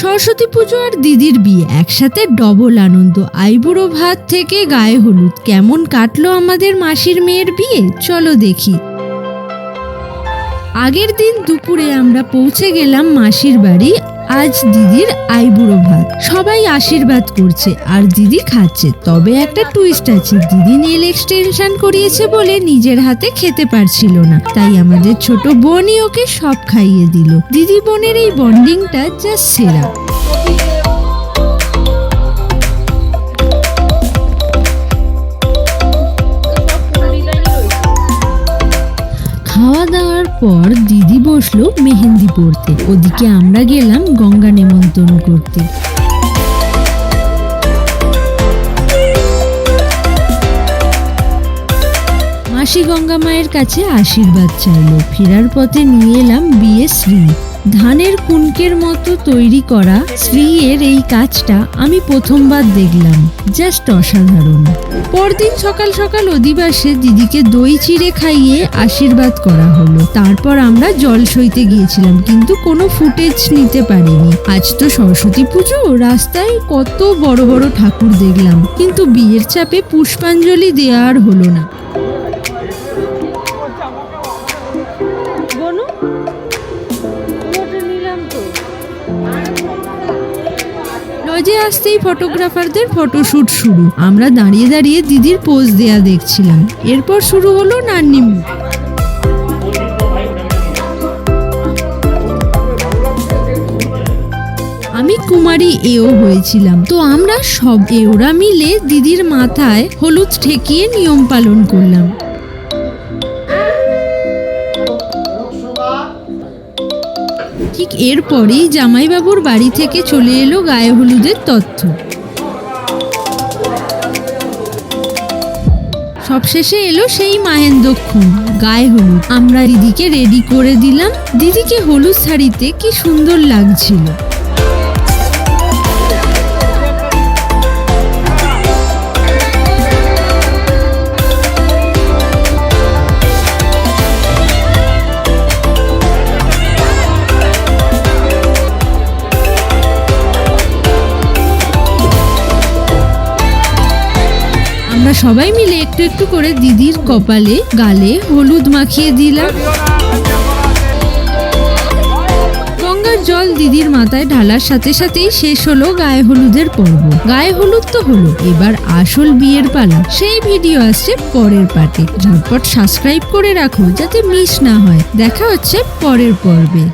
সরস্বতী পুজো আর দিদির বিয়ে একসাথে ডবল আনন্দ। আইবুড়ো ভাত থেকে গায়ে হলুদ। কেমন কাটলো আমাদের মাসির মেয়ের বিয়ে, চলো দেখি। আগের দিন দুপুরে আমরা পৌঁছে গেলাম মাসির বাড়ি। আজ দিদির আইবুড়ো ভাত, সবাই আশীর্বাদ করছে আর দিদি খাচ্ছে। তবে একটা টুইস্ট আছে, দিদি নেল এক্সটেনশন করিয়েছে বলে নিজের হাতে খেতে পারছিল না, তাই আমাদের ছোট বোনই ওকে সব খাইয়ে দিল। দিদি বোনের এই বন্ডিংটা জাস্ট সেরা। খাওয়া দাওয়ার পর দিদি বসলো মেহেন্দি পড়তে, ওদিকে আমরা গেলাম গঙ্গা নেমন্তন্ন করতে। মাসি গঙ্গা মায়ের কাছে আশীর্বাদ চাইলো। ফেরার পথে নিয়ে এলাম বিয়ে শ্রী। ধানের কুনকের মতো তৈরি করা শ্রীয়ের এই কাজটা আমি প্রথমবার দেখলাম, জাস্ট অসাধারণ। পরদিন সকাল সকাল অধিবাসে দিদিকে দই চিড়ে খাইয়ে আশীর্বাদ করা হলো। তারপর আমরা জল সইতে গিয়েছিলাম, কিন্তু কোনো ফুটেজ নিতে পারিনি। আজ তো সরস্বতী পুজো, রাস্তায় কত বড় বড় ঠাকুর দেখলাম, কিন্তু বিয়ের চাপে পুষ্পাঞ্জলি দেওয়া আর হলো না। লজে আসতেই ফটোগ্রাফারদের ফটোশুট শুরু। আমরা দাঁড়িয়ে দাঁড়িয়ে দিদির পোজ দেয়া দেখছিলাম। এরপর শুরু হলো নান্নি। আমি কুমারী এও হয়েছিলাম, তো আমরা সব এওরা মিলে দিদির মাথায় হলুদ ঠেকিয়ে নিয়ম পালন করলাম। ঠিক এরপরেই জামাইবাবুর বাড়ি থেকে চলে এলো গায়ে হলুদের তথ্য। সবশেষে এলো সেই মাহেন্দ্রক্ষণ, গায়ে হলুদ। আমরা দিদিকে রেডি করে দিলাম। দিদিকে হলুদ শাড়িতে কি সুন্দর লাগছিল। আমরা সবাই মিলে একটু একটু করে দিদির কপালে গালে হলুদ মাখিয়ে দিলাম। গঙ্গার জল দিদির মাথায় ঢালার সাথে সাথেই শেষ হলো গায়ে হলুদের পর্ব। গায়ে হলুদ তো হলো, এবার আসল বিয়ের পালা। সেই ভিডিও আসছে পরের পার্টে। ঝটপট সাবস্ক্রাইব করে রাখো যাতে মিস না হয়। দেখা হচ্ছে পরের পর্বে।